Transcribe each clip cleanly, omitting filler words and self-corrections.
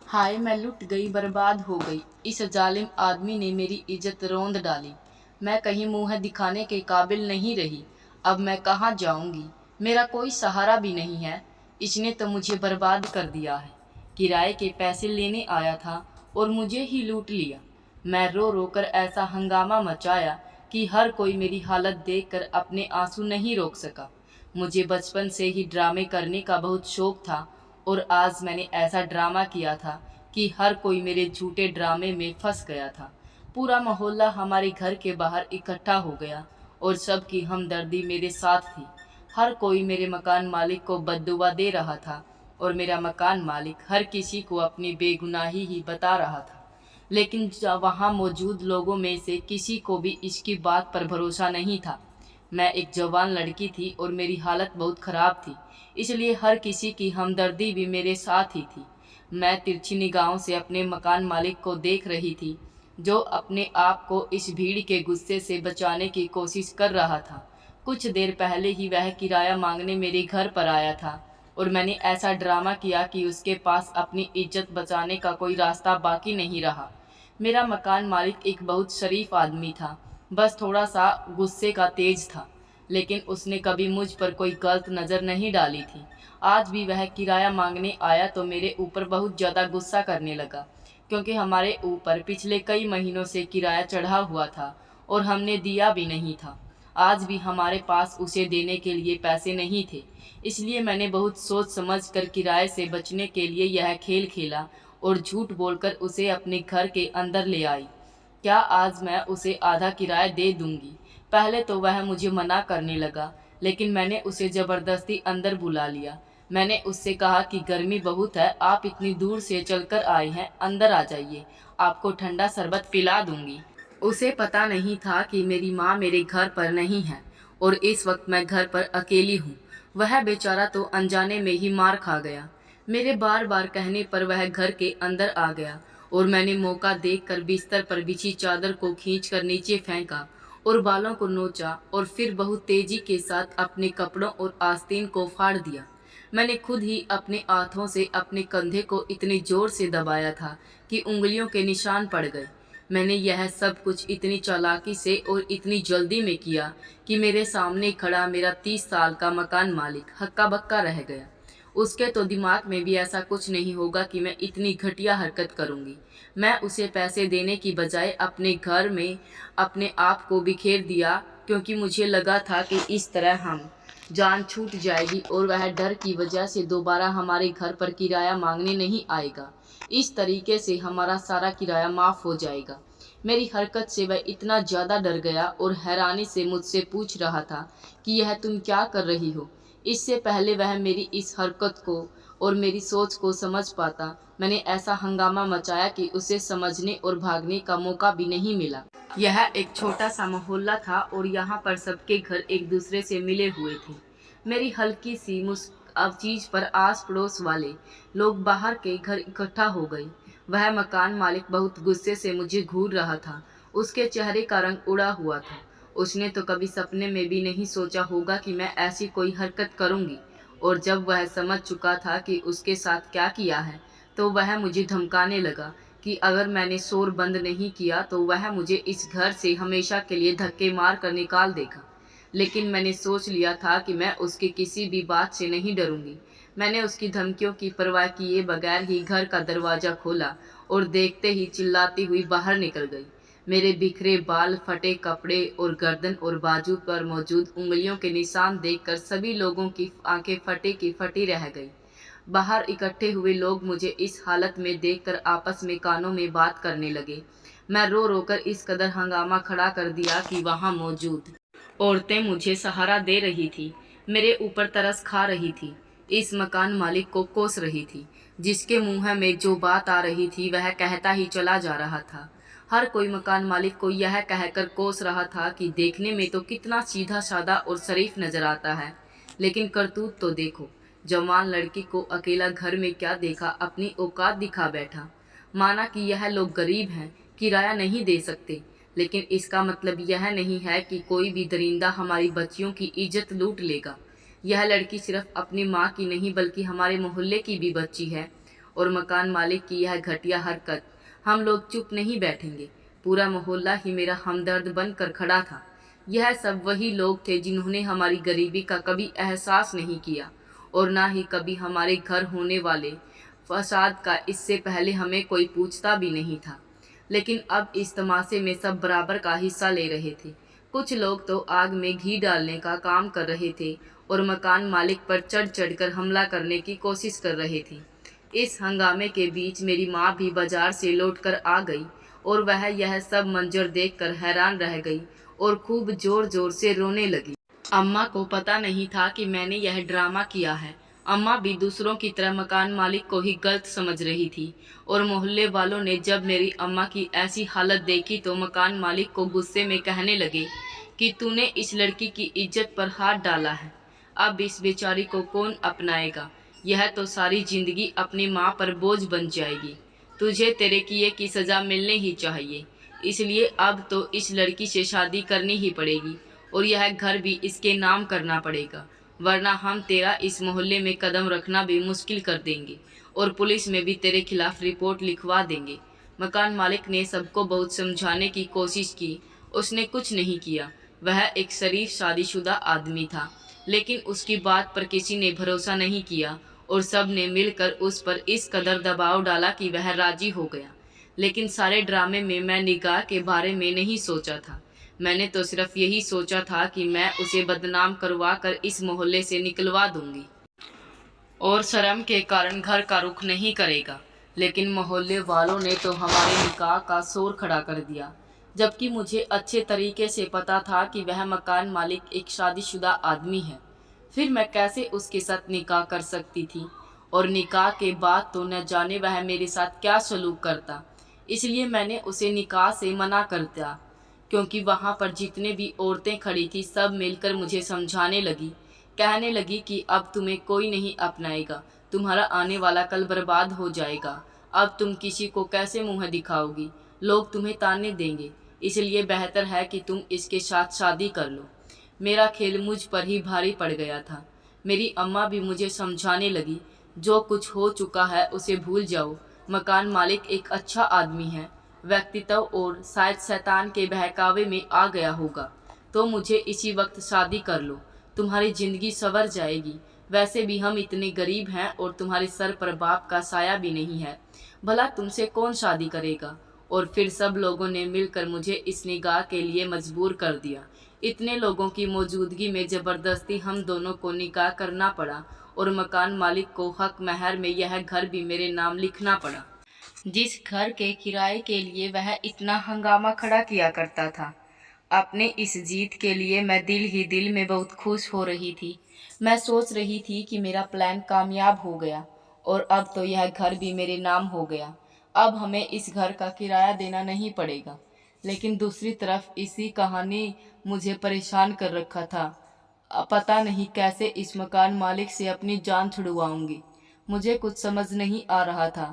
हाय मैं लुट गई बर्बाद हो गई। इस जालिम आदमी ने मेरी इज्जत रौंद डाली। मैं कहीं मुंह दिखाने के काबिल नहीं रही। अब मैं कहाँ जाऊंगी? मेरा कोई सहारा भी नहीं है। इसने तो मुझे बर्बाद कर दिया है। किराए के पैसे लेने आया था और मुझे ही लूट लिया। मैं रो रो कर ऐसा हंगामा मचाया कि हर कोई मेरी हालत देखकर अपने आंसू नहीं रोक सका। मुझे बचपन से ही ड्रामे करने का बहुत शौक था और आज मैंने ऐसा ड्रामा किया था कि हर कोई मेरे झूठे ड्रामे में फंस गया था। पूरा मोहल्ला हमारे घर के बाहर इकट्ठा हो गया और सबकी हमदर्दी मेरे साथ थी। हर कोई मेरे मकान मालिक को बद्दुआ दे रहा था और मेरा मकान मालिक हर किसी को अपनी बेगुनाही ही बता रहा था। लेकिन वहाँ मौजूद लोगों में से किसी को भी इसकी बात पर भरोसा नहीं था। मैं एक जवान लड़की थी और मेरी हालत बहुत ख़राब थी, इसलिए हर किसी की हमदर्दी भी मेरे साथ ही थी। मैं तिरछी निगाहों से अपने मकान मालिक को देख रही थी, जो अपने आप को इस भीड़ के गुस्से से बचाने की कोशिश कर रहा था। कुछ देर पहले ही वह किराया मांगने मेरे घर पर आया था और मैंने ऐसा ड्रामा किया कि उसके पास अपनी इज्जत बचाने का कोई रास्ता बाकी नहीं रहा। मेरा मकान मालिक एक बहुत शरीफ आदमी था, बस थोड़ा सा गुस्से का तेज था। लेकिन उसने कभी मुझ पर कोई गलत नज़र नहीं डाली थी। आज भी वह किराया मांगने आया तो मेरे ऊपर बहुत ज़्यादा गुस्सा करने लगा, क्योंकि हमारे ऊपर पिछले कई महीनों से किराया चढ़ा हुआ था और हमने दिया भी नहीं था। आज भी हमारे पास उसे देने के लिए पैसे नहीं थे, इसलिए मैंने बहुत सोच समझ कर किराए से बचने के लिए यह खेल खेला और झूठ बोलकर उसे अपने घर के अंदर ले आई। क्या आज मैं उसे आधा किराया दे दूंगी? पहले तो वह मुझे मना करने लगा, लेकिन मैंने उसे ज़बरदस्ती अंदर बुला लिया। मैंने उससे कहा कि गर्मी बहुत है, आप इतनी दूर से चलकर आए हैं, अंदर आ जाइए, आपको ठंडा शरबत पिला दूंगी। उसे पता नहीं था कि मेरी माँ मेरे घर पर नहीं है और इस वक्त मैं घर पर अकेली हूँ। वह बेचारा तो अनजाने में ही मार खा गया। मेरे बार बार कहने पर वह घर के अंदर आ गया और मैंने मौका देखकर बिस्तर पर बिछी चादर को खींचकर नीचे फेंका और बालों को नोचा और फिर बहुत तेजी के साथ अपने कपड़ों और आस्तीन को फाड़ दिया। मैंने खुद ही अपने हाथों से अपने कंधे को इतने जोर से दबाया था कि उंगलियों के निशान पड़ गए। मैंने यह सब कुछ इतनी चालाकी से और इतनी जल्दी में किया कि मेरे सामने खड़ा मेरा 30 साल का मकान मालिक हक्का बक्का रह गया। उसके तो दिमाग में भी ऐसा कुछ नहीं होगा कि मैं इतनी घटिया हरकत करूंगी। मैं उसे पैसे देने की बजाय अपने घर में अपने आप को बिखेर दिया, क्योंकि मुझे लगा था कि इस तरह हम जान छूट जाएगी और वह डर की वजह से दोबारा हमारे घर पर किराया मांगने नहीं आएगा। इस तरीके से हमारा सारा किराया माफ़ हो जाएगा। मेरी हरकत से वह इतना ज़्यादा डर गया और हैरानी से मुझसे पूछ रहा था कि यह तुम क्या कर रही हो। इससे पहले वह मेरी इस हरकत को और मेरी सोच को समझ पाता, मैंने ऐसा हंगामा मचाया कि उसे समझने और भागने का मौका भी नहीं मिला। यह एक छोटा सा मोहल्ला था और यहाँ पर सबके घर एक दूसरे से मिले हुए थे। मेरी हल्की सी अब चीज़ पर आस पड़ोस वाले लोग बाहर के घर इकट्ठा हो गए। वह मकान मालिक बहुत गुस्से से मुझे घूर रहा था। उसके चेहरे का रंग उड़ा हुआ था। उसने तो कभी सपने में भी नहीं सोचा होगा कि मैं ऐसी कोई हरकत करूंगी। और जब वह समझ चुका था कि उसके साथ क्या किया है, तो वह मुझे धमकाने लगा कि अगर मैंने शोर बंद नहीं किया तो वह मुझे इस घर से हमेशा के लिए धक्के मार कर निकाल देगा। लेकिन मैंने सोच लिया था कि मैं उसकी किसी भी बात से नहीं डरूंगी। मैंने उसकी धमकियों की परवाह किए बगैर ही घर का दरवाज़ा खोला और देखते ही चिल्लाती हुई बाहर निकल गई। मेरे बिखरे बाल, फटे कपड़े और गर्दन और बाजू पर मौजूद उंगलियों के निशान देखकर सभी लोगों की आंखें फटे की फटी रह गई। बाहर इकट्ठे हुए लोग मुझे इस हालत में देखकर आपस में कानों में बात करने लगे। मैं रो रो कर इस कदर हंगामा खड़ा कर दिया कि वहाँ मौजूद औरतें मुझे सहारा दे रही थी, मेरे ऊपर तरस खा रही थी, इस मकान मालिक को कोस रही थी। जिसके मुंह में जो बात आ रही थी वह कहता ही चला जा रहा था। हर कोई मकान मालिक को यह कहकर कोस रहा था कि देखने में तो कितना सीधा साधा और शरीफ नजर आता है, लेकिन करतूत तो देखो। जवान लड़की को अकेला घर में क्या देखा, अपनी औकात दिखा बैठा। माना कि यह लोग गरीब हैं, किराया नहीं दे सकते, लेकिन इसका मतलब यह नहीं है कि कोई भी दरिंदा हमारी बच्चियों की इज्जत लूट लेगा। यह लड़की सिर्फ अपनी माँ की नहीं बल्कि हमारे मोहल्ले की भी बच्ची है और मकान मालिक की यह घटिया हरकत। हम लोग चुप नहीं बैठेंगे। पूरा मोहल्ला ही मेरा हमदर्द बनकर खड़ा था। यह सब वही लोग थे जिन्होंने हमारी गरीबी का कभी एहसास नहीं किया और ना ही कभी हमारे घर होने वाले फसाद का इससे पहले हमें कोई पूछता भी नहीं था। लेकिन अब इस तमाशे में सब बराबर का हिस्सा ले रहे थे। कुछ लोग तो आग में घी डालने का काम कर रहे थे और मकान मालिक पर चढ़ चढ़कर हमला करने की कोशिश कर रहे थे। इस हंगामे के बीच मेरी माँ भी बाजार से लौटकर आ गई और वह यह सब मंजर देखकर हैरान रह गई और खूब जोर जोर से रोने लगी। अम्मा को पता नहीं था कि मैंने यह ड्रामा किया है। अम्मा भी दूसरों की तरह मकान मालिक को ही गलत समझ रही थी और मोहल्ले वालों ने जब मेरी अम्मा की ऐसी हालत देखी तो मकान मालिक को गुस्से में कहने लगे कि तूने इस लड़की की इज्जत पर हाथ डाला है। अब इस बेचारी को कौन अपनाएगा? यह तो सारी जिंदगी अपनी माँ पर बोझ बन जाएगी। तुझे तेरे किए की सज़ा मिलनी ही चाहिए। इसलिए अब तो इस लड़की से शादी करनी ही पड़ेगी और यह घर भी इसके नाम करना पड़ेगा, वरना हम तेरा इस मोहल्ले में कदम रखना भी मुश्किल कर देंगे और पुलिस में भी तेरे खिलाफ रिपोर्ट लिखवा देंगे। मकान मालिक ने सबको बहुत समझाने की कोशिश की। उसने कुछ नहीं किया। वह एक शरीफ शादीशुदा आदमी था, लेकिन उसकी बात पर किसी ने भरोसा नहीं किया और सब ने मिलकर उस पर इस कदर दबाव डाला कि वह राजी हो गया। लेकिन सारे ड्रामे में मैं निगाह के बारे में नहीं सोचा था। मैंने तो सिर्फ यही सोचा था कि मैं उसे बदनाम करवा कर इस मोहल्ले से निकलवा दूंगी और शर्म के कारण घर का रुख नहीं करेगा। लेकिन मोहल्ले वालों ने तो हमारे निकाह का शोर खड़ा कर दिया, जबकि मुझे अच्छे तरीके से पता था कि वह मकान मालिक एक शादीशुदा आदमी है। फिर मैं कैसे उसके साथ निकाह कर सकती थी? और निकाह के बाद तो न जाने वह मेरे साथ क्या सलूक करता। इसलिए मैंने उसे निकाह से मना कर दिया, क्योंकि वहाँ पर जितने भी औरतें खड़ी थी सब मिलकर मुझे समझाने लगी, कहने लगी कि अब तुम्हें कोई नहीं अपनाएगा, तुम्हारा आने वाला कल बर्बाद हो जाएगा। अब तुम किसी को कैसे मुँह दिखाओगी? लोग तुम्हें ताने देंगे। इसलिए बेहतर है कि तुम इसके साथ शादी कर लो। मेरा खेल मुझ पर ही भारी पड़ गया था। मेरी अम्मा भी मुझे समझाने लगी, जो कुछ हो चुका है उसे भूल जाओ। मकान मालिक एक अच्छा आदमी है, व्यक्तित्व और शायद शैतान के बहकावे में आ गया होगा, तो मुझे इसी वक्त शादी कर लो, तुम्हारी जिंदगी संवर जाएगी। वैसे भी हम इतने गरीब हैं और तुम्हारे सर पर बाप का साया भी नहीं है, भला तुमसे कौन शादी करेगा? और फिर सब लोगों ने मिलकर मुझे इस निगाह के लिए मजबूर कर दिया। इतने लोगों की मौजूदगी में ज़बरदस्ती हम दोनों को निकाह करना पड़ा और मकान मालिक को हक महर में यह घर भी मेरे नाम लिखना पड़ा, जिस घर के किराए के लिए वह इतना हंगामा खड़ा किया करता था। अपने इस जीत के लिए मैं दिल ही दिल में बहुत खुश हो रही थी। मैं सोच रही थी कि मेरा प्लान कामयाब हो गया और अब तो यह घर भी मेरे नाम हो गया। अब हमें इस घर का किराया देना नहीं पड़ेगा। लेकिन दूसरी तरफ इसी कहानी मुझे परेशान कर रखा था। पता नहीं कैसे इस मकान मालिक से अपनी जान छुड़वाऊंगी। मुझे कुछ समझ नहीं आ रहा था।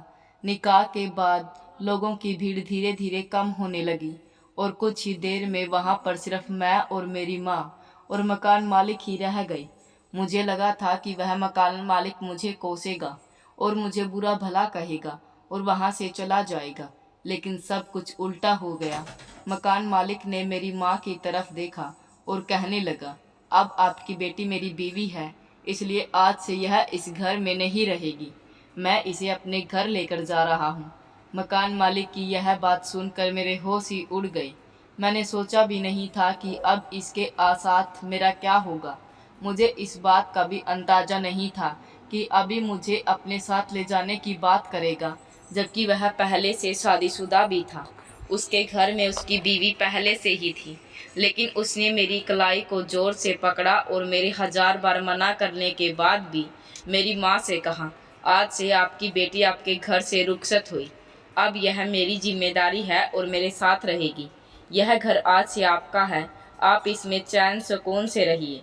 निकाह के बाद लोगों की भीड़ धीरे धीरे कम होने लगी और कुछ ही देर में वहाँ पर सिर्फ मैं और मेरी माँ और मकान मालिक ही रह गई। मुझे लगा था कि वह मकान मालिक मुझे कोसेगा और मुझे बुरा भला कहेगा और वहाँ से चला जाएगा, लेकिन सब कुछ उल्टा हो गया। मकान मालिक ने मेरी माँ की तरफ देखा और कहने लगा, अब आपकी बेटी मेरी बीवी है, इसलिए आज से यह इस घर में नहीं रहेगी। मैं इसे अपने घर लेकर जा रहा हूँ। मकान मालिक की यह बात सुनकर मेरे होश ही उड़ गई। मैंने सोचा भी नहीं था कि अब इसके साथ मेरा क्या होगा। मुझे इस बात का भी अंदाज़ा नहीं था कि अभी मुझे अपने साथ ले जाने की बात करेगा, जबकि वह पहले से शादीशुदा भी था। उसके घर में उसकी बीवी पहले से ही थी, लेकिन उसने मेरी कलाई को जोर से पकड़ा और मेरे 1000 बार मना करने के बाद भी मेरी माँ से कहा, आज से आपकी बेटी आपके घर से रुखसत हुई। अब यह मेरी जिम्मेदारी है और मेरे साथ रहेगी। यह घर आज से आपका है, आप इसमें चैन सुकून से रहिए।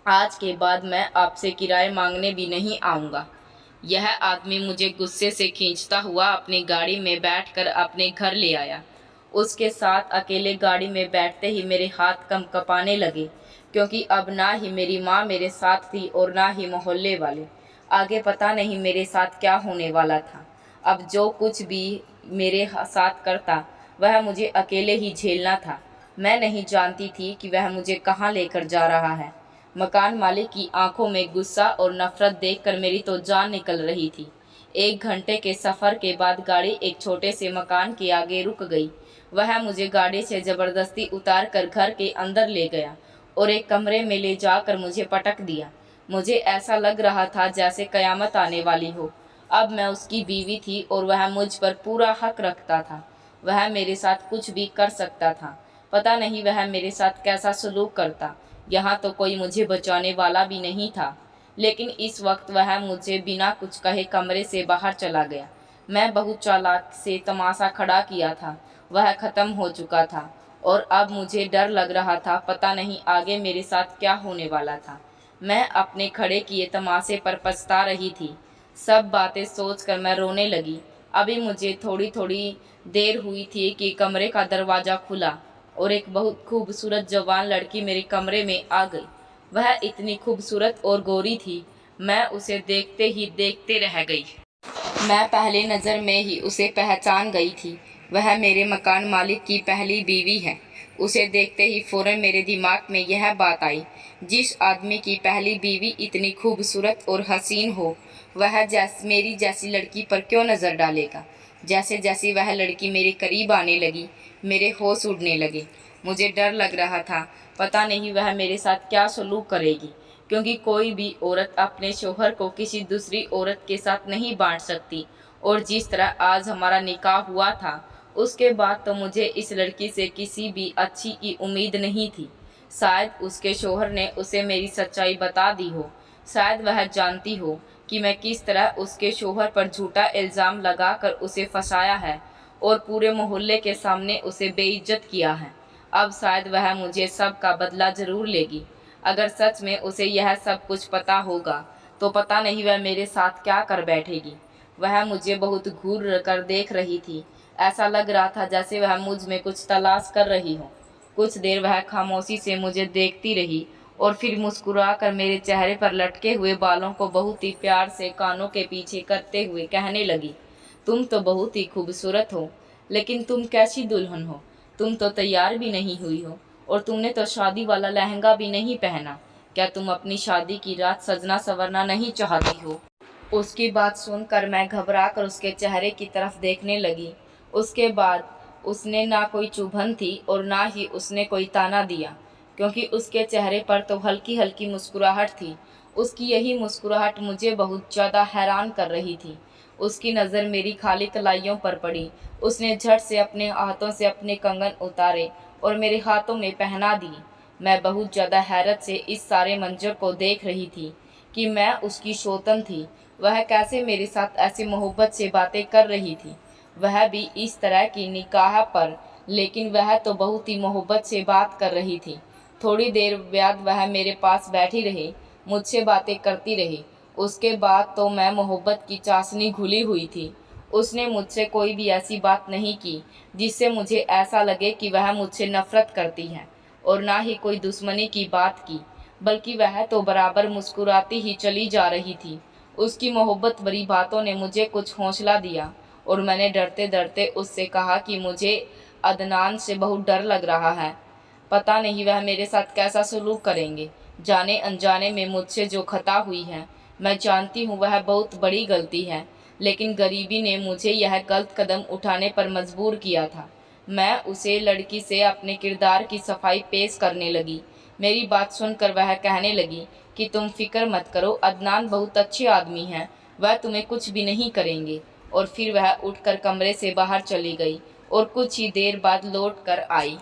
आज के बाद मैं आपसे किराए मांगने भी नहीं आऊँगा। यह आदमी मुझे गुस्से से खींचता हुआ अपनी गाड़ी में बैठकर अपने घर ले आया। उसके साथ अकेले गाड़ी में बैठते ही मेरे हाथ कंपने लगे, क्योंकि अब ना ही मेरी माँ मेरे साथ थी और ना ही मोहल्ले वाले। आगे पता नहीं मेरे साथ क्या होने वाला था। अब जो कुछ भी मेरे साथ करता वह मुझे अकेले ही झेलना था। मैं नहीं जानती थी कि वह मुझे कहाँ लेकर जा रहा है। मकान मालिक की आंखों में गुस्सा और नफरत देखकर मेरी तो जान निकल रही थी। 1 घंटे के सफ़र के बाद गाड़ी एक छोटे से मकान के आगे रुक गई। वह मुझे गाड़ी से ज़बरदस्ती उतार कर घर के अंदर ले गया और एक कमरे में ले जाकर मुझे पटक दिया। मुझे ऐसा लग रहा था जैसे कयामत आने वाली हो। अब मैं उसकी बीवी थी और वह मुझ पर पूरा हक रखता था। वह मेरे साथ कुछ भी कर सकता था। पता नहीं वह मेरे साथ कैसा सलूक करता। यहाँ तो कोई मुझे बचाने वाला भी नहीं था। लेकिन इस वक्त वह मुझे बिना कुछ कहे कमरे से बाहर चला गया। मैं बहुत चालाक से तमाशा खड़ा किया था। वह ख़त्म हो चुका था और अब मुझे डर लग रहा था। पता नहीं आगे मेरे साथ क्या होने वाला था। मैं अपने खड़े किए तमाशे पर पछता रही थी। सब बातें सोचकर मैं रोने लगी। अभी मुझे थोड़ी थोड़ी देर हुई थी कि कमरे का दरवाज़ा खुला और एक बहुत खूबसूरत जवान लड़की मेरे कमरे में आ गई। वह इतनी खूबसूरत और गोरी थी, मैं उसे देखते ही देखते रह गई। मैं पहले नज़र में ही उसे पहचान गई थी। वह मेरे मकान मालिक की पहली बीवी है। उसे देखते ही फ़ौरन मेरे दिमाग में यह बात आई, जिस आदमी की पहली बीवी इतनी खूबसूरत और हसीन हो, वह मेरी जैसी लड़की पर क्यों नज़र डालेगा। जैसे जैसे वह लड़की मेरे करीब आने लगी, मेरे होश उड़ने लगे। मुझे डर लग रहा था, पता नहीं वह मेरे साथ क्या सलूक करेगी, क्योंकि कोई भी औरत अपने शौहर को किसी दूसरी औरत के साथ नहीं बांट सकती। और जिस तरह आज हमारा निकाह हुआ था, उसके बाद तो मुझे इस लड़की से किसी भी अच्छी की उम्मीद नहीं थी। शायद उसके शौहर ने उसे मेरी सच्चाई बता दी हो। शायद वह जानती हो कि मैं किस तरह उसके शौहर पर झूठा इल्ज़ाम लगाकर उसे फंसाया है और पूरे मोहल्ले के सामने उसे बेइज्जत किया है। अब शायद वह मुझे सब का बदला ज़रूर लेगी। अगर सच में उसे यह सब कुछ पता होगा तो पता नहीं वह मेरे साथ क्या कर बैठेगी। वह मुझे बहुत घूर कर देख रही थी। ऐसा लग रहा था जैसे वह मुझ में कुछ तलाश कर रही हो। कुछ देर वह खामोशी से मुझे देखती रही और फिर मुस्कुराकर मेरे चेहरे पर लटके हुए बालों को बहुत ही प्यार से कानों के पीछे करते हुए कहने लगी, तुम तो बहुत ही खूबसूरत हो, लेकिन तुम कैसी दुल्हन हो। तुम तो तैयार भी नहीं हुई हो और तुमने तो शादी वाला लहंगा भी नहीं पहना। क्या तुम अपनी शादी की रात सजना संवरना नहीं चाहती हो। उसकी बात सुनकर मैं घबरा कर उसके चेहरे की तरफ देखने लगी। उसके बाद उसने ना कोई चुभन थी और ना ही उसने कोई ताना दिया, क्योंकि उसके चेहरे पर तो हल्की हल्की मुस्कुराहट थी। उसकी यही मुस्कुराहट मुझे बहुत ज़्यादा हैरान कर रही थी। उसकी नज़र मेरी खाली कलाइयों पर पड़ी। उसने झट से अपने हाथों से अपने कंगन उतारे और मेरे हाथों में पहना दिए। मैं बहुत ज़्यादा हैरत से इस सारे मंजर को देख रही थी कि मैं उसकी शौतन थी। वह कैसे मेरे साथ ऐसी मोहब्बत से बातें कर रही थी, वह भी इस तरह की निकाह पर। लेकिन वह तो बहुत ही मोहब्बत से बात कर रही थी। थोड़ी देर बाद वह मेरे पास बैठी रही, मुझसे बातें करती रही। उसके बाद तो मैं मोहब्बत की चाशनी घुली हुई थी। उसने मुझसे कोई भी ऐसी बात नहीं की जिससे मुझे ऐसा लगे कि वह मुझसे नफ़रत करती है, और ना ही कोई दुश्मनी की बात की, बल्कि वह तो बराबर मुस्कुराती ही चली जा रही थी। उसकी मोहब्बत भरी बातों ने मुझे कुछ हौसला दिया और मैंने डरते डरते उससे कहा कि मुझे अदनान से बहुत डर लग रहा है। पता नहीं वह मेरे साथ कैसा सलूक करेंगे। जाने अनजाने में मुझसे जो खता हुई है, मैं जानती हूँ वह बहुत बड़ी गलती है, लेकिन गरीबी ने मुझे यह गलत कदम उठाने पर मजबूर किया था। मैं उसे लड़की से अपने किरदार की सफाई पेश करने लगी। मेरी बात सुनकर वह कहने लगी कि तुम फिक्र मत करो, अदनान बहुत अच्छे आदमी हैं, वह तुम्हें कुछ भी नहीं करेंगे। और फिर वह उठकर कमरे से बाहर चली गई और कुछ ही देर बाद लौट कर आई।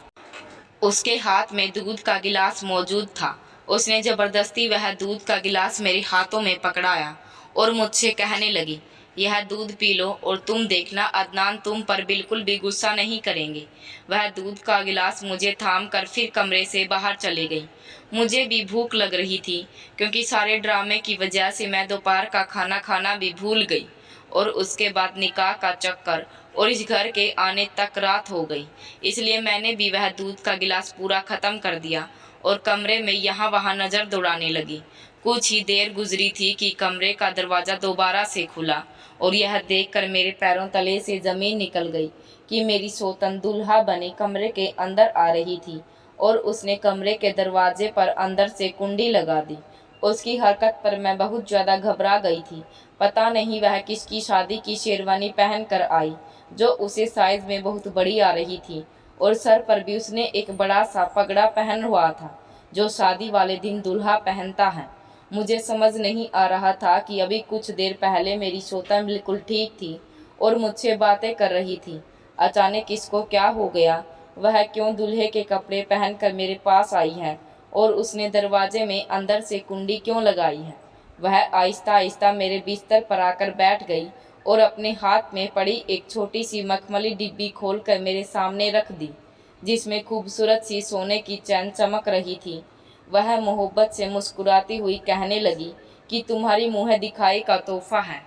उसके हाथ में दूध का गिलास मौजूद था। उसने ज़बरदस्ती वह दूध का गिलास मेरे हाथों में पकड़ाया और मुझसे कहने लगी, यह दूध पी लो और तुम देखना अदनान तुम पर बिल्कुल भी गुस्सा नहीं करेंगे। वह दूध का गिलास मुझे थाम कर फिर कमरे से बाहर चली गई। मुझे भी भूख लग रही थी, क्योंकि सारे ड्रामे की वजह से मैं दोपहर का खाना खाना भी भूल गई और उसके बाद निकाह का चक्कर और इस घर के आने तक रात हो गई। इसलिए मैंने भी वह दूध का गिलास पूरा ख़त्म कर दिया और कमरे में यहाँ वहाँ नज़र दौड़ाने लगी। कुछ ही देर गुजरी थी कि कमरे का दरवाज़ा दोबारा से खुला और यह देखकर मेरे पैरों तले से ज़मीन निकल गई कि मेरी सौतन दूल्हा बनी कमरे के अंदर आ रही थी और उसने कमरे के दरवाजे पर अंदर से कुंडी लगा दी। उसकी हरकत पर मैं बहुत ज़्यादा घबरा गई थी। पता नहीं वह किसकी शादी की शेरवानी पहन कर आई, जो उसे साइज़ में बहुत बड़ी आ रही थी, और सर पर भी उसने एक बड़ा सा पगड़ा पहन हुआ था, जो शादी वाले दिन दूल्हा पहनता है। मुझे समझ नहीं आ रहा था कि अभी कुछ देर पहले मेरी सौतन बिल्कुल ठीक थी और मुझसे बातें कर रही थी। अचानक इसको क्या हो गया? वह क्यों दूल्हे के कपड़े पहनकर मेरे पास आई है और उसने दरवाजे में अंदर से कुंडी क्यों लगाई है? वह आहिस्ता आहिस्ता मेरे बिस्तर पर आकर बैठ गई और अपने हाथ में पड़ी एक छोटी सी मखमली डिब्बी खोलकर मेरे सामने रख दी, जिसमें खूबसूरत सी सोने की चैन चमक रही थी। वह मोहब्बत से मुस्कुराती हुई कहने लगी कि तुम्हारी मुँह दिखाई का तोहफा है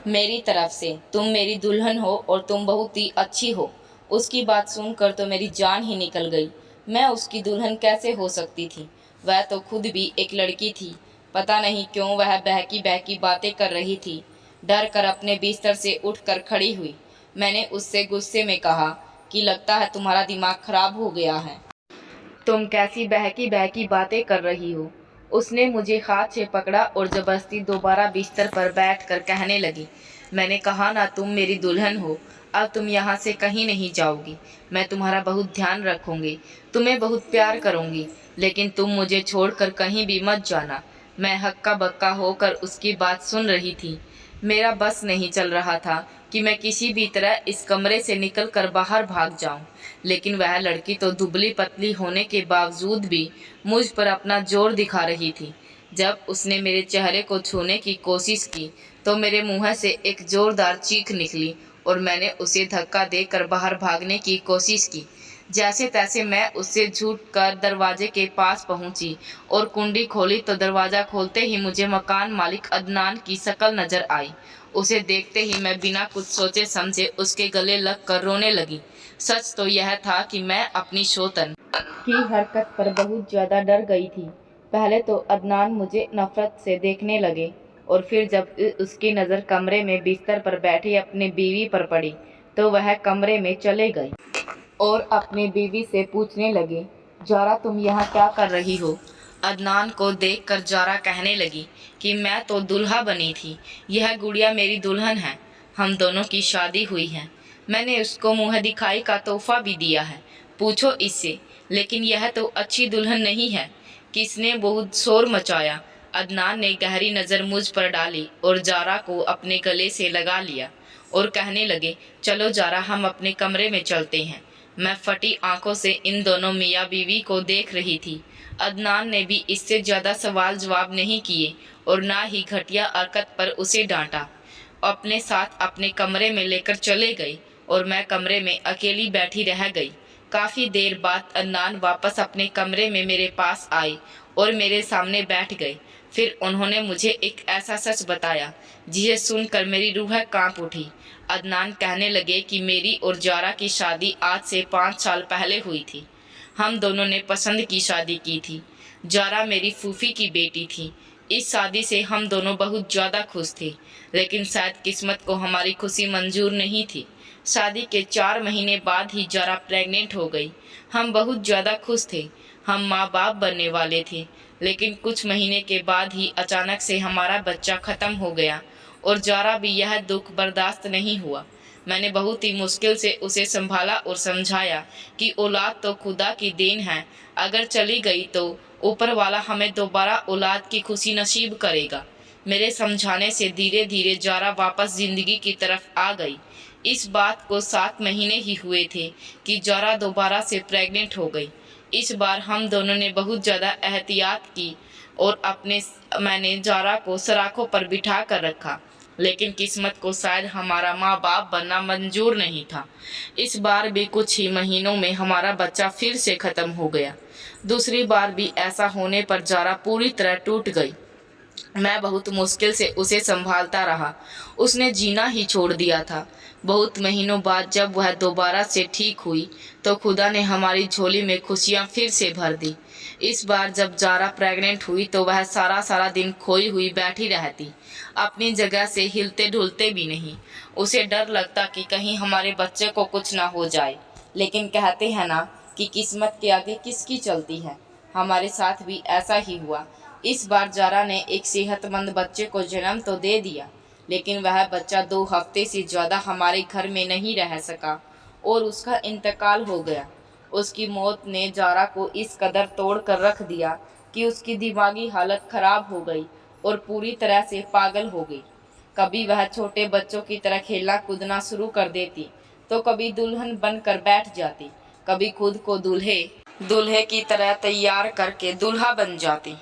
मेरी तरफ से। तुम मेरी दुल्हन हो और तुम बहुत ही अच्छी हो। उसकी बात सुनकर तो मेरी जान ही निकल गई। मैं उसकी दुल्हन कैसे हो सकती थी? वह तो खुद भी एक लड़की थी। पता नहीं क्यों वह बहकी बहकी बातें कर रही थी। डर कर अपने बिस्तर से उठकर खड़ी हुई। मैंने उससे गुस्से में कहा कि लगता है तुम्हारा दिमाग खराब हो गया है। तुम कैसी बहकी बहकी बातें कर रही हो? उसने मुझे हाथ से पकड़ा और जबरदस्ती दोबारा बिस्तर पर बैठकर कहने लगी, मैंने कहा ना तुम मेरी दुल्हन हो। अब तुम यहाँ से कहीं नहीं जाओगी। मैं तुम्हारा बहुत ध्यान रखूंगी, तुम्हें बहुत प्यार करूंगी, लेकिन तुम मुझे छोड़कर कहीं भी मत जाना। मैं हक्का बक्का होकर उसकी बात सुन रही थी। मेरा बस नहीं चल रहा था कि मैं किसी भी तरह इस कमरे से निकलकर बाहर भाग जाऊं, लेकिन वह लड़की तो दुबली पतली होने के बावजूद भी मुझ पर अपना जोर दिखा रही थी। जब उसने मेरे चेहरे को छूने की कोशिश की तो मेरे मुंह से एक जोरदार चीख निकली और मैंने उसे धक्का देकर बाहर भागने की कोशिश की। जैसे तैसे मैं उससे छूटकर दरवाजे के पास पहुंची और कुंडी खोली तो दरवाज़ा खोलते ही मुझे मकान मालिक अदनान की शक्ल नजर आई। उसे देखते ही मैं बिना कुछ सोचे समझे उसके गले लगकर रोने लगी। सच तो यह था कि मैं अपनी शौतन की हरकत पर बहुत ज़्यादा डर गई थी। पहले तो अदनान मुझे नफरत से देखने लगे और फिर जब उसकी नज़र कमरे में बिस्तर पर बैठी अपनी बीवी पर पड़ी तो वह कमरे में चले गए और अपनी बीवी से पूछने लगे, जारा तुम यहाँ क्या कर रही हो? अदनान को देखकर जारा कहने लगी कि मैं तो दुल्हा बनी थी। यह गुड़िया मेरी दुल्हन है। हम दोनों की शादी हुई है। मैंने उसको मुँह दिखाई का तोहफा भी दिया है। पूछो इससे। लेकिन यह तो अच्छी दुल्हन नहीं है। किसने बहुत शोर मचाया? अदनान ने गहरी नज़र मुझ पर डाली और जारा को अपने गले से लगा लिया और कहने लगे, चलो जारा हम अपने कमरे में चलते हैं। मैं फटी आंखों से इन दोनों मियाँ बीवी को देख रही थी। अदनान ने भी इससे ज़्यादा सवाल जवाब नहीं किए और ना ही घटिया हरकत पर उसे डांटा। अपने साथ अपने कमरे में लेकर चले गए और मैं कमरे में अकेली बैठी रह गई। काफ़ी देर बाद अदनान वापस अपने कमरे में मेरे पास आए और मेरे सामने बैठ गए। फिर उन्होंने मुझे एक ऐसा सच बताया जिसे सुनकर मेरी रूह कांप उठी। अदनान कहने लगे कि मेरी और जारा की शादी आज से 5 साल पहले हुई थी। हम दोनों ने पसंद की शादी की थी। जारा मेरी फूफी की बेटी थी। इस शादी से हम दोनों बहुत ज़्यादा खुश थे, लेकिन शायद किस्मत को हमारी खुशी मंजूर नहीं थी। शादी के 4 महीने बाद ही जारा प्रेग्नेंट हो गई। हम बहुत ज़्यादा खुश थे। हम माँ बाप बनने वाले थे, लेकिन कुछ महीने के बाद ही अचानक से हमारा बच्चा ख़त्म हो गया और जारा भी यह दुख बर्दाश्त नहीं हुआ। मैंने बहुत ही मुश्किल से उसे संभाला और समझाया कि औलाद तो खुदा की देन है। अगर चली गई तो ऊपर वाला हमें दोबारा औलाद की खुशी नसीब करेगा। मेरे समझाने से धीरे धीरे जारा वापस ज़िंदगी की तरफ आ गई। इस बात को 7 महीने ही हुए थे कि जारा दोबारा से प्रेग्नेंट हो गई। इस बार हम दोनों ने बहुत ज़्यादा एहतियात की और मैंने जारा को सराखों पर बिठा कर रखा, लेकिन किस्मत को शायद हमारा माँ बाप बनना मंजूर नहीं था। इस बार भी कुछ ही महीनों में हमारा बच्चा फिर से ख़त्म हो गया। दूसरी बार भी ऐसा होने पर जारा पूरी तरह टूट गई मैं बहुत मुश्किल से उसे संभालता रहा। उसने जीना ही छोड़ दिया था। बहुत महीनों बाद जब वह दोबारा से ठीक हुई तो खुदा ने हमारी झोली में खुशियाँ फिर से भर दी। इस बार जब जारा प्रेग्नेंट हुई तो वह सारा सारा दिन खोई हुई बैठी रहती, अपनी जगह से हिलते ढुलते भी नहीं। उसे डर लगता कि कहीं हमारे बच्चे को कुछ ना हो जाए। लेकिन कहते हैं ना कि किस्मत के आगे किसकी चलती है। हमारे साथ भी ऐसा ही हुआ। इस बार जारा ने एक सेहतमंद बच्चे को जन्म तो दे दिया, लेकिन वह बच्चा 2 हफ्ते से ज़्यादा हमारे घर में नहीं रह सका और उसका इंतकाल हो गया। उसकी मौत ने जारा को इस कदर तोड़ कर रख दिया कि उसकी दिमागी हालत खराब हो गई और पूरी तरह से पागल हो गई। कभी वह छोटे बच्चों की तरह खेलना कूदना शुरू कर देती, तो कभी दुल्हन बनकर बैठ जाती, कभी खुद को दूल्हे दूल्हे की तरह तैयार करके दूल्हा बन जाती,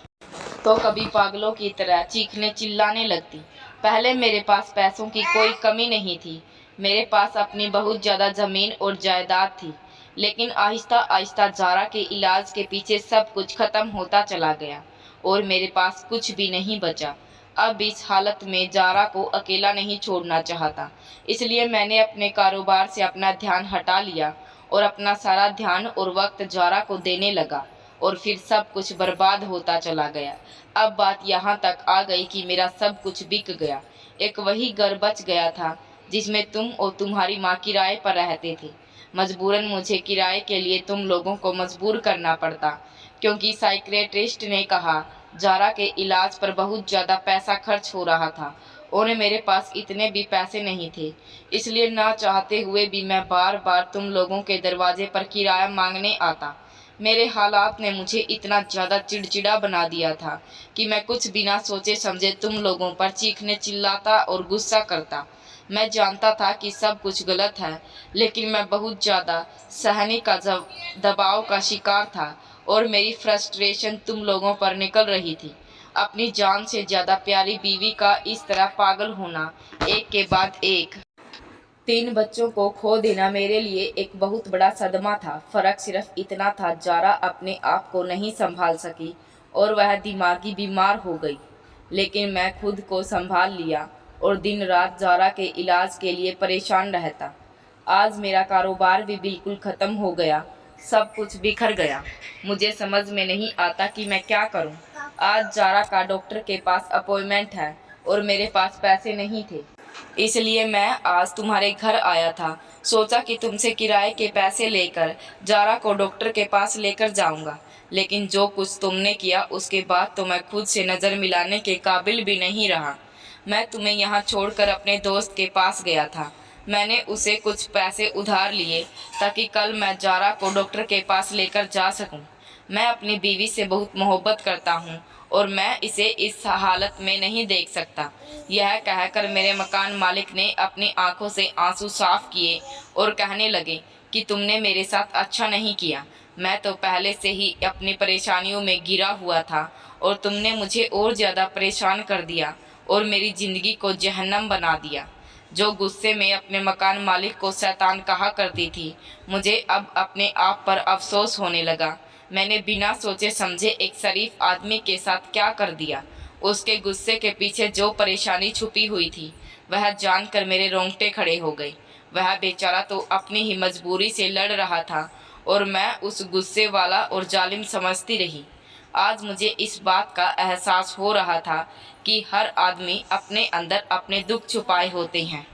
तो कभी पागलों की तरह चीखने चिल्लाने लगती। पहले मेरे पास पैसों की कोई कमी नहीं थी। मेरे पास अपनी बहुत ज़्यादा ज़मीन और जायदाद थी। लेकिन आहिस्ता आहिस्ता जारा के इलाज के पीछे सब कुछ ख़त्म होता चला गया और मेरे पास कुछ भी नहीं बचा। अब इस हालत में जारा को अकेला नहीं छोड़ना चाहता, इसलिए मैंने अपने कारोबार से अपना ध्यान हटा लिया और अपना सारा ध्यान और वक्त जारा को देने लगा और फिर सब कुछ बर्बाद होता चला गया। अब बात यहाँ तक आ गई कि मेरा सब कुछ बिक गया। एक वही घर बच गया था जिसमें तुम और तुम्हारी माँ किराए पर रहते थे। मजबूरन मुझे किराए के लिए तुम लोगों को मजबूर करना पड़ता, क्योंकि साइकियाट्रिस्ट ने कहा जारा के इलाज पर बहुत ज़्यादा पैसा खर्च हो रहा था और मेरे पास इतने भी पैसे नहीं थे। इसलिए ना चाहते हुए भी मैं बार बार तुम लोगों के दरवाजे पर किराया मांगने आता। मेरे हालात ने मुझे इतना ज़्यादा चिड़चिड़ा बना दिया था कि मैं कुछ बिना सोचे समझे तुम लोगों पर चीखने चिल्लाता और गुस्सा करता। मैं जानता था कि सब कुछ गलत है, लेकिन मैं बहुत ज़्यादा सहने का दबाव का शिकार था और मेरी फ्रस्ट्रेशन तुम लोगों पर निकल रही थी। अपनी जान से ज़्यादा प्यारी बीवी का इस तरह पागल होना, एक के बाद एक 3 बच्चों को खो देना मेरे लिए एक बहुत बड़ा सदमा था। फ़र्क सिर्फ इतना था, जारा अपने आप को नहीं संभाल सकी और वह दिमागी बीमार हो गई। लेकिन मैं खुद को संभाल लिया और दिन रात जारा के इलाज के लिए परेशान रहता। आज मेरा कारोबार भी बिल्कुल ख़त्म हो गया, सब कुछ बिखर गया। मुझे समझ में नहीं आता कि मैं क्या करूं। आज जारा का डॉक्टर के पास अपॉइंटमेंट है और मेरे पास पैसे नहीं थे, इसलिए मैं आज तुम्हारे घर आया था। सोचा कि तुमसे किराए के पैसे लेकर जारा को डॉक्टर के पास लेकर जाऊंगा, लेकिन जो कुछ तुमने किया उसके बाद तो मैं खुद से नज़र मिलाने के काबिल भी नहीं रहा। मैं तुम्हें यहाँ छोड़कर अपने दोस्त के पास गया था। मैंने उसे कुछ पैसे उधार लिए ताकि कल मैं जारा को डॉक्टर के पास लेकर जा सकूं। मैं अपनी बीवी से बहुत मोहब्बत करता हूँ और मैं इसे इस हालत में नहीं देख सकता। यह कहकर मेरे मकान मालिक ने अपनी आंखों से आंसू साफ किए और कहने लगे कि तुमने मेरे साथ अच्छा नहीं किया। मैं तो पहले से ही अपनी परेशानियों में घिरा हुआ था और तुमने मुझे और ज़्यादा परेशान कर दिया और मेरी ज़िंदगी को जहन्नम बना दिया। जो गुस्से में अपने मकान मालिक को शैतान कहा करती थी, मुझे अब अपने आप पर अफसोस होने लगा। मैंने बिना सोचे समझे एक शरीफ आदमी के साथ क्या कर दिया। उसके गुस्से के पीछे जो परेशानी छुपी हुई थी, वह जानकर मेरे रोंगटे खड़े हो गए। वह बेचारा तो अपनी ही मजबूरी से लड़ रहा था और मैं उस गुस्से वाला और जालिम समझती रही। आज मुझे इस बात का एहसास हो रहा था कि हर आदमी अपने अंदर अपने दुख छुपाए होते हैं।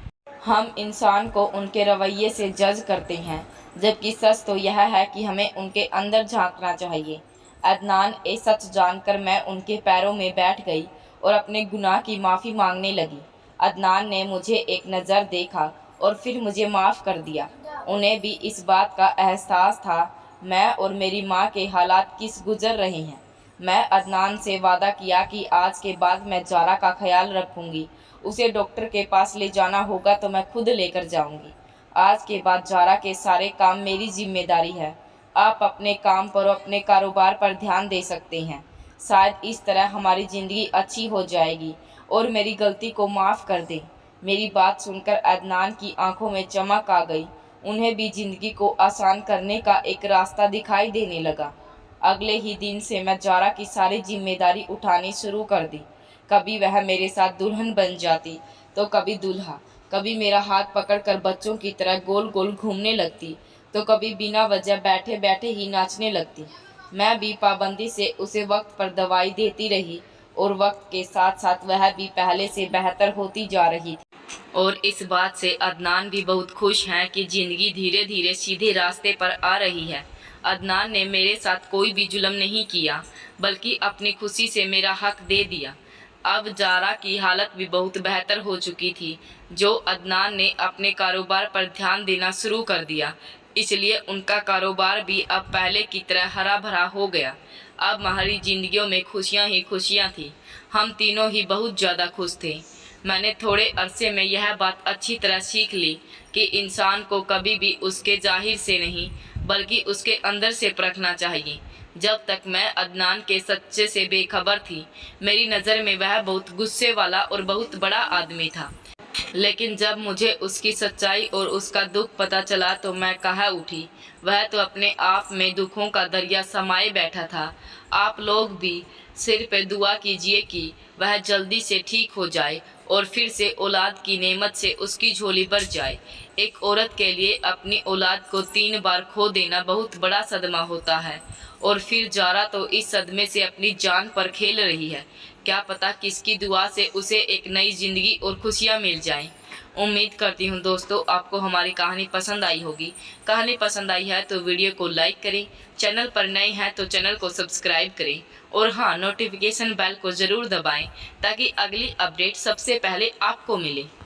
हम इंसान को उनके रवैये से जज करते हैं, जबकि सच तो यह है कि हमें उनके अंदर झांकना चाहिए। अदनान, ये सच जानकर मैं उनके पैरों में बैठ गई और अपने गुनाह की माफ़ी मांगने लगी। अदनान ने मुझे एक नज़र देखा और फिर मुझे माफ़ कर दिया। उन्हें भी इस बात का एहसास था मैं और मेरी माँ के हालात किस गुजर रहे हैं। मैं अदनान से वादा किया कि आज के बाद मैं जारा का ख्याल रखूंगी। उसे डॉक्टर के पास ले जाना होगा तो मैं खुद लेकर जाऊंगी। आज के बाद जारा के सारे काम मेरी जिम्मेदारी है। आप अपने काम पर और अपने कारोबार पर ध्यान दे सकते हैं। शायद इस तरह हमारी ज़िंदगी अच्छी हो जाएगी और मेरी गलती को माफ़ कर दें। मेरी बात सुनकर अदनान की आंखों में चमक आ गई। उन्हें भी ज़िंदगी को आसान करने का एक रास्ता दिखाई देने लगा। अगले ही दिन से मैं जारा की सारी जिम्मेदारी उठानी शुरू कर दी। कभी वह मेरे साथ दुल्हन बन जाती तो कभी दूल्हा, कभी मेरा हाथ पकड़कर बच्चों की तरह गोल गोल घूमने लगती तो कभी बिना वजह बैठे बैठे ही नाचने लगती। मैं भी पाबंदी से उसे वक्त पर दवाई देती रही और वक्त के साथ साथ वह भी पहले से बेहतर होती जा रही थी। और इस बात से अदनान भी बहुत खुश हैं कि जिंदगी धीरे धीरे सीधे रास्ते पर आ रही है। अदनान ने मेरे साथ कोई भी जुल्म नहीं किया, बल्कि अपनी खुशी से मेरा हक दे दिया। अब जारा की हालत भी बहुत बेहतर हो चुकी थी, जो अदनान ने अपने कारोबार पर ध्यान देना शुरू कर दिया, इसलिए उनका कारोबार भी अब पहले की तरह हरा भरा हो गया। अब हमारी जिंदगियों में खुशियां ही खुशियां थी। हम तीनों ही बहुत ज़्यादा खुश थे। मैंने थोड़े अरसे में यह बात अच्छी तरह सीख ली कि इंसान को कभी भी उसके ज़ाहिर से नहीं, बल्कि उसके अंदर से परखना चाहिए। जब तक मैं अदनान के सच्चे से बेखबर थी, मेरी नज़र में वह बहुत गुस्से वाला और बहुत बड़ा आदमी था। लेकिन जब मुझे उसकी सच्चाई और उसका दुख पता चला तो मैं कह उठी, वह तो अपने आप में दुखों का दरिया समाये बैठा था। आप लोग भी सिर पे दुआ कीजिए कि वह जल्दी से ठीक हो जाए और फिर से औलाद की नेमत से उसकी झोली भर जाए। एक औरत के लिए अपनी औलाद को 3 बार खो देना बहुत बड़ा सदमा होता है, और फिर जारा तो इस सदमे से अपनी जान पर खेल रही है। क्या पता किसकी दुआ से उसे एक नई जिंदगी और खुशियाँ मिल जाएं। उम्मीद करती हूँ दोस्तों आपको हमारी कहानी पसंद आई होगी। कहानी पसंद आई है तो वीडियो को लाइक करें, चैनल पर नए हैं तो चैनल को सब्सक्राइब करें, और हाँ, नोटिफिकेशन बेल को ज़रूर दबाएं ताकि अगली अपडेट सबसे पहले आपको मिले।